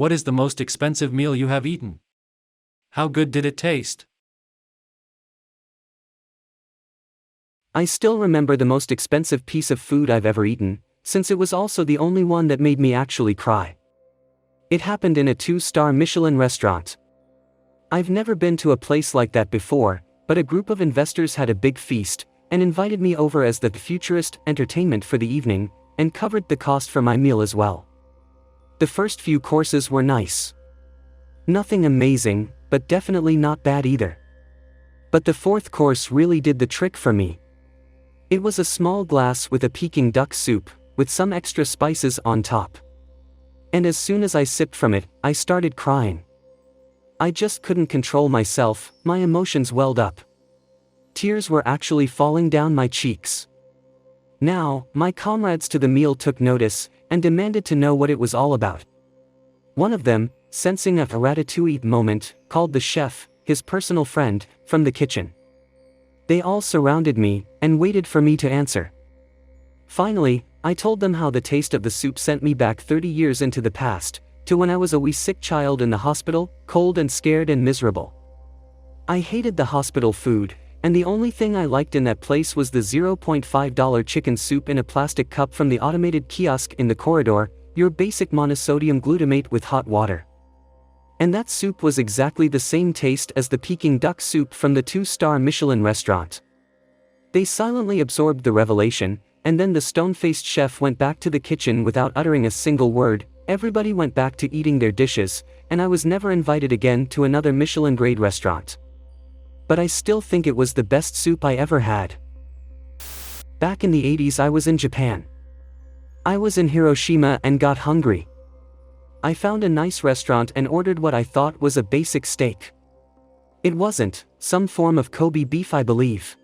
What is the most expensive meal you have eaten? How good did it taste? I still remember the most expensive piece of food I've ever eaten, since it was also the only one that made me actually cry. It happened in a 2-star Michelin restaurant. I've never been to a place like that before, but a group of investors had a big feast, and invited me over as the futurist entertainment for the evening, and covered the cost for my meal as well. The first few courses were nice. Nothing amazing, but definitely not bad either. But the fourth course really did the trick for me. It was a small glass with a Peking duck soup, with some extra spices on top. And as soon as I sipped from it, I started crying. I just couldn't control myself, my emotions welled up. Tears were actually falling down my cheeks. Now, my comrades to the meal took notice, and demanded to know what it was all about. One of them, sensing a ratatouille moment, called the chef, his personal friend, from the kitchen. They all surrounded me, and waited for me to answer. Finally, I told them how the taste of the soup sent me back 30 years into the past, to when I was a wee sick child in the hospital, cold and scared and miserable. I hated the hospital food, and the only thing I liked in that place was the $0.5 chicken soup in a plastic cup from the automated kiosk in the corridor, your basic monosodium glutamate with hot water. And that soup was exactly the same taste as the Peking duck soup from the 2-star Michelin restaurant. They silently absorbed the revelation, and then the stone-faced chef went back to the kitchen without uttering a single word. Everybody went back to eating their dishes, and I was never invited again to another Michelin-grade restaurant. But I still think it was the best soup I ever had. Back in the 80s I was in Japan. I was in Hiroshima and got hungry. I found a nice restaurant and ordered what I thought was a basic steak. It wasn't, some form of Kobe beef I believe.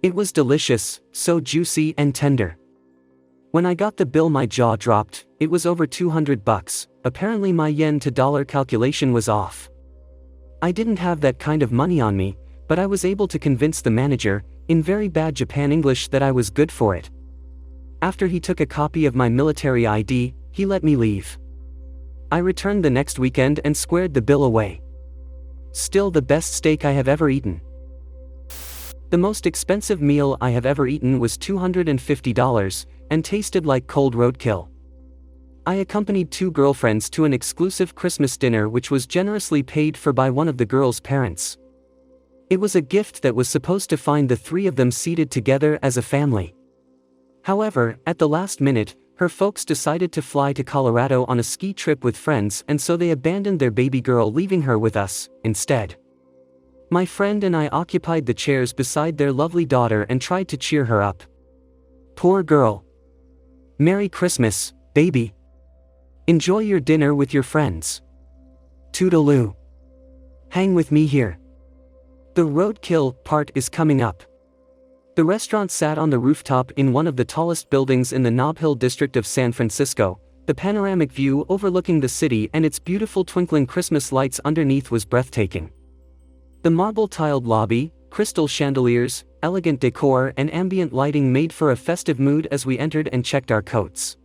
It was delicious, so juicy and tender. When I got the bill my jaw dropped. It was over $200, apparently my yen to dollar calculation was off. I didn't have that kind of money on me, but I was able to convince the manager, in very bad Japan English, that I was good for it. After he took a copy of my military ID, he let me leave. I returned the next weekend and squared the bill away. Still the best steak I have ever eaten. The most expensive meal I have ever eaten was $250, and tasted like cold roadkill. I accompanied 2 girlfriends to an exclusive Christmas dinner which was generously paid for by one of the girls' parents. It was a gift that was supposed to find the 3 of them seated together as a family. However, at the last minute, her folks decided to fly to Colorado on a ski trip with friends, and so they abandoned their baby girl, leaving her with us, instead. My friend and I occupied the chairs beside their lovely daughter and tried to cheer her up. Poor girl. Merry Christmas, baby. Enjoy your dinner with your friends. Toodaloo. Hang with me here. The roadkill part is coming up. The restaurant sat on the rooftop in one of the tallest buildings in the Nob Hill district of San Francisco. The panoramic view overlooking the city and its beautiful twinkling Christmas lights underneath was breathtaking. The marble-tiled lobby, crystal chandeliers, elegant decor and ambient lighting made for a festive mood as we entered and checked our coats.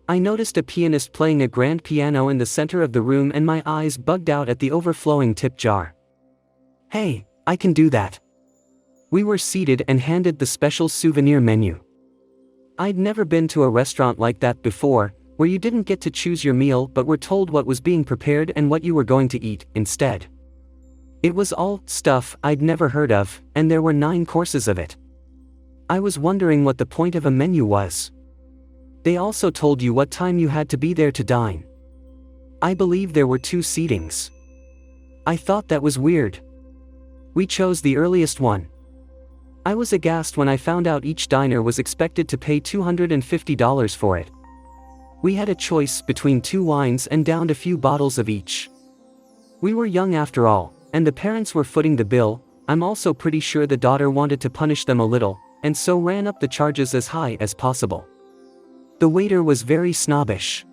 I noticed a pianist playing a grand piano in the center of the room and my eyes bugged out at the overflowing tip jar. Hey, I can do that. We were seated and handed the special souvenir menu. I'd never been to a restaurant like that before, where you didn't get to choose your meal but were told what was being prepared and what you were going to eat, instead. It was all stuff I'd never heard of, and there were 9 courses of it. I was wondering what the point of a menu was. They also told you what time you had to be there to dine. I believe there were 2 seatings. I thought that was weird. We chose the earliest one. I was aghast when I found out each diner was expected to pay $250 for it. We had a choice between 2 wines and downed a few bottles of each. We were young after all, and the parents were footing the bill. I'm also pretty sure the daughter wanted to punish them a little, and so ran up the charges as high as possible. The waiter was very snobbish.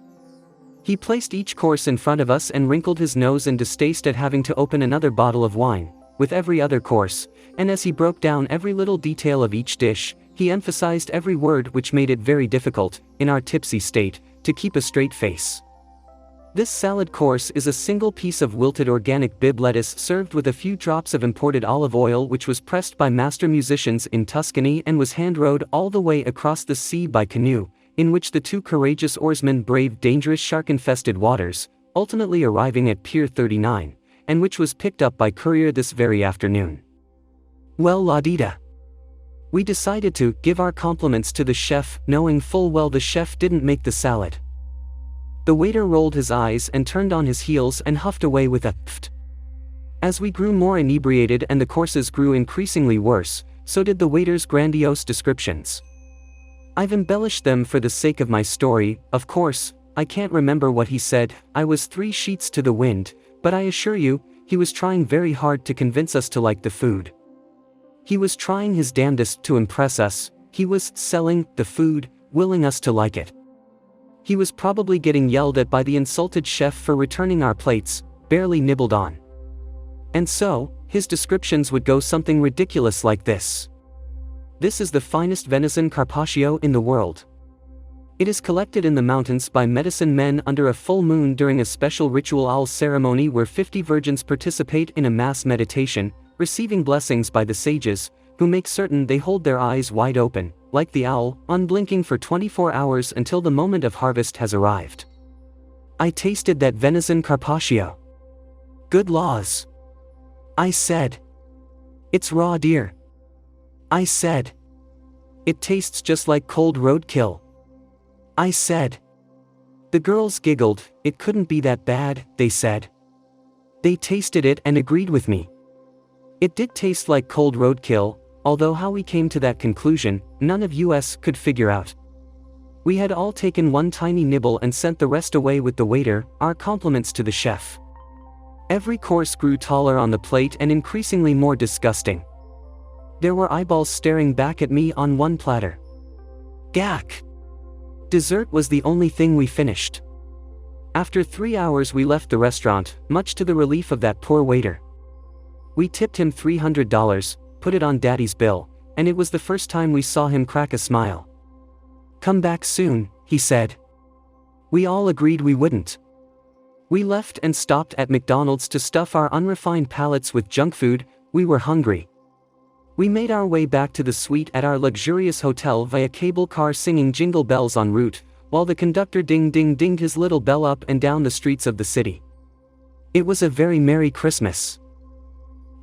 He placed each course in front of us and wrinkled his nose in distaste at having to open another bottle of wine with every other course, and as he broke down every little detail of each dish, he emphasized every word, which made it very difficult, in our tipsy state, to keep a straight face. This salad course is a single piece of wilted organic Bibb lettuce served with a few drops of imported olive oil, which was pressed by master musicians in Tuscany and was hand-rowed all the way across the sea by canoe, in which the two courageous oarsmen braved dangerous shark-infested waters, ultimately arriving at Pier 39, and which was picked up by courier this very afternoon. Well, la-di-da. We decided to give our compliments to the chef, knowing full well the chef didn't make the salad. The waiter rolled his eyes and turned on his heels and huffed away with a pft. As we grew more inebriated and the courses grew increasingly worse, so did the waiter's grandiose descriptions. I've embellished them for the sake of my story. Of course, I can't remember what he said. I was 3 sheets to the wind, but I assure you, he was trying very hard to convince us to like the food. He was trying his damnedest to impress us. He was selling the food, willing us to like it. He was probably getting yelled at by the insulted chef for returning our plates, barely nibbled on. And so, his descriptions would go something ridiculous like this. This is the finest venison carpaccio in the world. It is collected in the mountains by medicine men under a full moon during a special ritual owl ceremony where 50 virgins participate in a mass meditation, receiving blessings by the sages, who make certain they hold their eyes wide open, like the owl, unblinking for 24 hours until the moment of harvest has arrived. I tasted that venison carpaccio. Good laws. I said. It's raw deer. I said. It tastes just like cold roadkill. I said. The girls giggled. It couldn't be that bad, they said. They tasted it and agreed with me. It did taste like cold roadkill, although how we came to that conclusion, none of us could figure out. We had all taken one tiny nibble and sent the rest away with the waiter, our compliments to the chef. Every course grew taller on the plate and increasingly more disgusting. There were eyeballs staring back at me on one platter. Gack! Dessert was the only thing we finished. After 3 hours we left the restaurant, much to the relief of that poor waiter. We tipped him $300, put it on Daddy's bill, and it was the first time we saw him crack a smile. Come back soon, he said. We all agreed we wouldn't. We left and stopped at McDonald's to stuff our unrefined palates with junk food. We were hungry. We made our way back to the suite at our luxurious hotel via cable car singing Jingle Bells en route, while the conductor ding-ding-dinged his little bell up and down the streets of the city. It was a very Merry Christmas.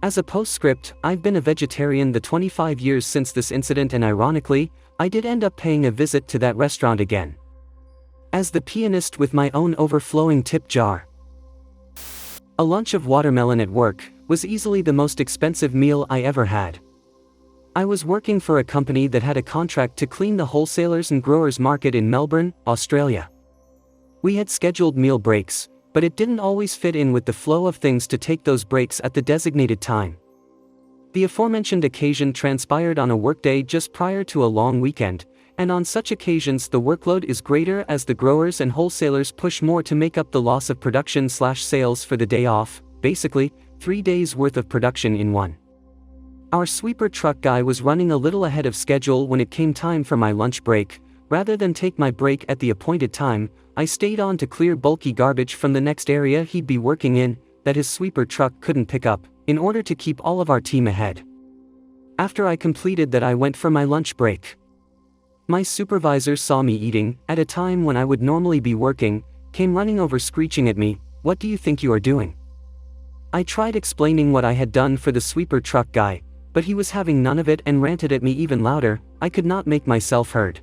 As a postscript, I've been a vegetarian the 25 years since this incident, and ironically, I did end up paying a visit to that restaurant again. As the pianist with my own overflowing tip jar. A lunch of watermelon at work was easily the most expensive meal I ever had. I was working for a company that had a contract to clean the wholesalers and growers market in Melbourne, Australia. We had scheduled meal breaks, but it didn't always fit in with the flow of things to take those breaks at the designated time. The aforementioned occasion transpired on a workday just prior to a long weekend, and on such occasions the workload is greater as the growers and wholesalers push more to make up the loss of production/sales for the day off, basically, 3 days worth of production in one. Our sweeper truck guy was running a little ahead of schedule when it came time for my lunch break. Rather than take my break at the appointed time, I stayed on to clear bulky garbage from the next area he'd be working in, that his sweeper truck couldn't pick up, in order to keep all of our team ahead. After I completed that, I went for my lunch break. My supervisor saw me eating, at a time when I would normally be working, came running over screeching at me, "What do you think you are doing?" I tried explaining what I had done for the sweeper truck guy, but he was having none of it and ranted at me even louder. I could not make myself heard.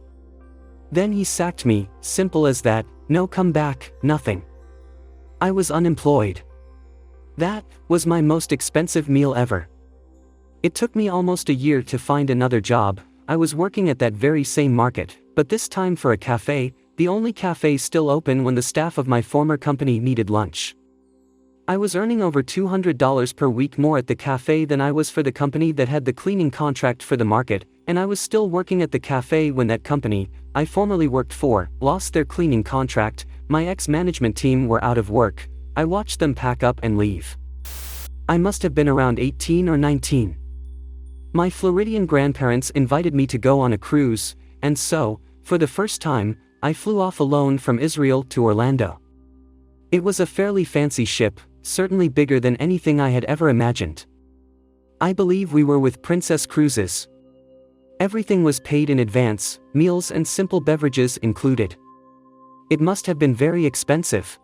Then he sacked me, simple as that, no comeback, nothing. I was unemployed. That was my most expensive meal ever. It took me almost a year to find another job. I was working at that very same market, but this time for a cafe, the only cafe still open when the staff of my former company needed lunch. I was earning over $200 per week more at the cafe than I was for the company that had the cleaning contract for the market, and I was still working at the cafe when that company I formerly worked for lost their cleaning contract. My ex-management team were out of work. I watched them pack up and leave. I must have been around 18 or 19. My Floridian grandparents invited me to go on a cruise, and so, for the first time, I flew off alone from Israel to Orlando. It was a fairly fancy ship, certainly bigger than anything I had ever imagined. I believe we were with Princess Cruises. Everything was paid in advance, meals and simple beverages included. It must have been very expensive.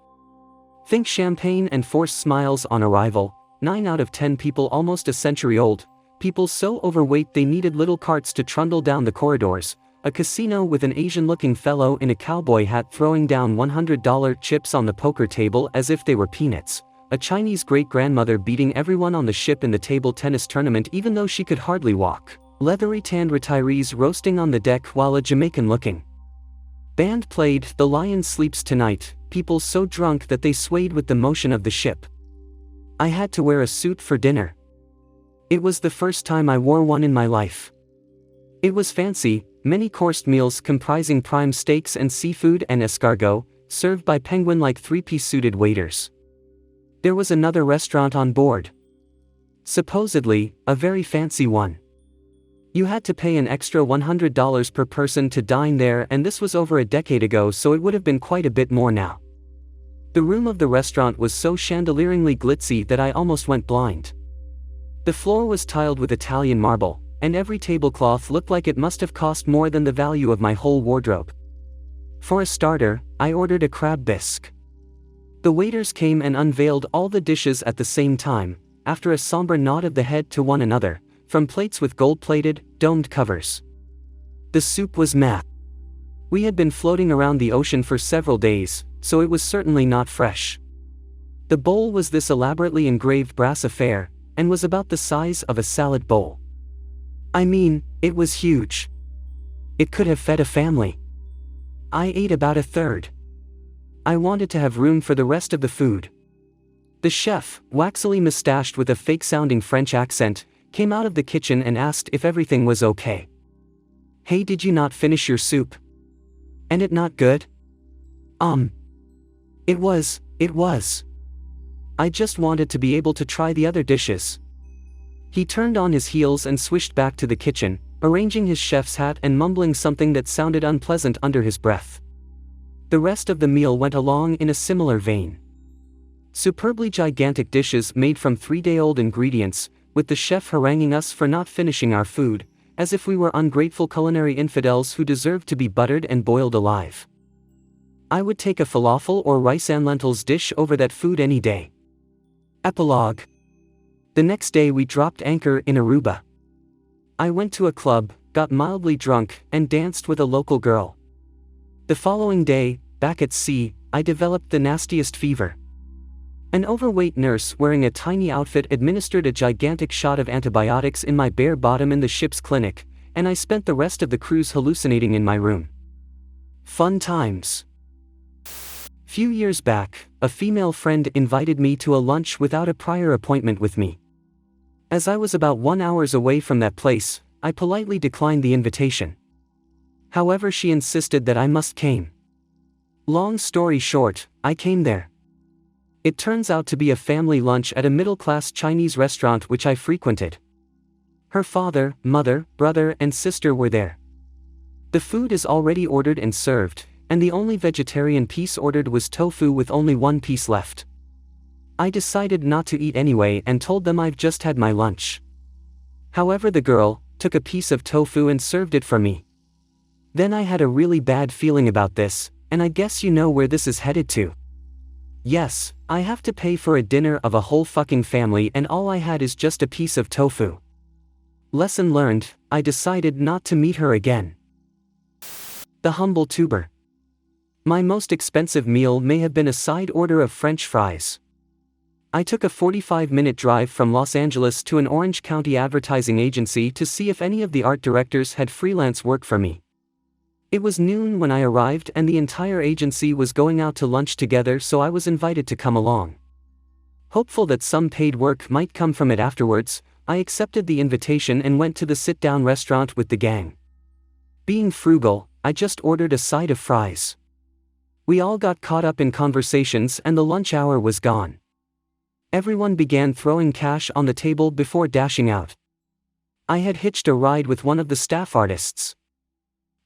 Think champagne and forced smiles on arrival. 9 out of 10 people almost a century old, people so overweight they needed little carts to trundle down the corridors, a casino with an Asian-looking fellow in a cowboy hat throwing down $100 chips on the poker table as if they were peanuts, a Chinese great-grandmother beating everyone on the ship in the table tennis tournament even though she could hardly walk, leathery-tanned retirees roasting on the deck while a Jamaican-looking band played The Lion Sleeps Tonight, people so drunk that they swayed with the motion of the ship. I had to wear a suit for dinner. It was the first time I wore one in my life. It was fancy, many-coursed meals comprising prime steaks and seafood and escargot, served by penguin-like three-piece suited waiters. There was another restaurant on board. Supposedly, a very fancy one. You had to pay an extra $100 per person to dine there, and this was over a decade ago, so it would have been quite a bit more now. The room of the restaurant was so chandelieringly glitzy that I almost went blind. The floor was tiled with Italian marble, and every tablecloth looked like it must have cost more than the value of my whole wardrobe. For a starter, I ordered a crab bisque. The waiters came and unveiled all the dishes at the same time, after a somber nod of the head to one another, from plates with gold-plated, domed covers. The soup was meh. We had been floating around the ocean for several days, so it was certainly not fresh. The bowl was this elaborately engraved brass affair, and was about the size of a salad bowl. I mean, it was huge. It could have fed a family. I ate about a third. I wanted to have room for the rest of the food. The chef, waxily mustached with a fake-sounding French accent, came out of the kitchen and asked if everything was okay. Hey, did you not finish your soup? And it not good? It was. I just wanted to be able to try the other dishes. He turned on his heels and swished back to the kitchen, arranging his chef's hat and mumbling something that sounded unpleasant under his breath. The rest of the meal went along in a similar vein. Superbly gigantic dishes made from 3-day-old ingredients, with the chef haranguing us for not finishing our food, as if we were ungrateful culinary infidels who deserved to be buttered and boiled alive. I would take a falafel or rice and lentils dish over that food any day. Epilogue. The next day we dropped anchor in Aruba. I went to a club, got mildly drunk, and danced with a local girl. The following day, back at sea, I developed the nastiest fever. An overweight nurse wearing a tiny outfit administered a gigantic shot of antibiotics in my bare bottom in the ship's clinic, and I spent the rest of the cruise hallucinating in my room. Fun times. Few years back, a female friend invited me to a lunch without a prior appointment with me. As I was about 1 hour away from that place, I politely declined the invitation. However, she insisted that I must came. Long story short, I came there. It turns out to be a family lunch at a middle-class Chinese restaurant which I frequented. Her father, mother, brother, and sister were there. The food is already ordered and served, and the only vegetarian piece ordered was tofu with only 1 piece left. I decided not to eat anyway and told them I've just had my lunch. However, the girl took a piece of tofu and served it for me. Then I had a really bad feeling about this, and I guess you know where this is headed to. Yes, I have to pay for a dinner of a whole fucking family and all I had is just a piece of tofu. Lesson learned, I decided not to meet her again. The humble tuber. My most expensive meal may have been a side order of French fries. I took a 45-minute drive from Los Angeles to an Orange County advertising agency to see if any of the art directors had freelance work for me. It was noon when I arrived and the entire agency was going out to lunch together, so I was invited to come along. Hopeful that some paid work might come from it afterwards, I accepted the invitation and went to the sit-down restaurant with the gang. Being frugal, I just ordered a side of fries. We all got caught up in conversations and the lunch hour was gone. Everyone began throwing cash on the table before dashing out. I had hitched a ride with one of the staff artists.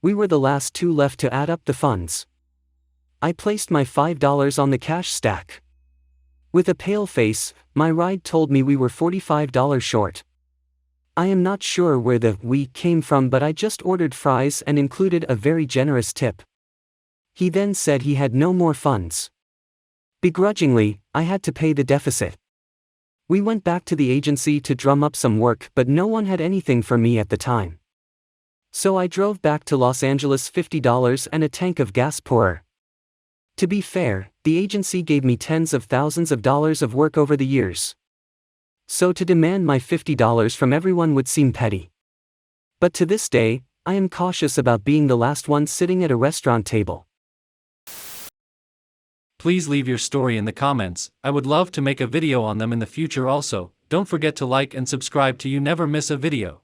We were the last 2 left to add up the funds. I placed my $5 on the cash stack. With a pale face, my ride told me we were $45 short. I am not sure where the "we" came from, but I just ordered fries and included a very generous tip. He then said he had no more funds. Begrudgingly, I had to pay the deficit. We went back to the agency to drum up some work, but no one had anything for me at the time. So I drove back to Los Angeles, $50 and a tank of gas poorer. To be fair, the agency gave me tens of thousands of dollars of work over the years. So to demand my $50 from everyone would seem petty. But to this day, I am cautious about being the last one sitting at a restaurant table. Please leave your story in the comments. I would love to make a video on them in the future also. Don't forget to like and subscribe to you never miss a video.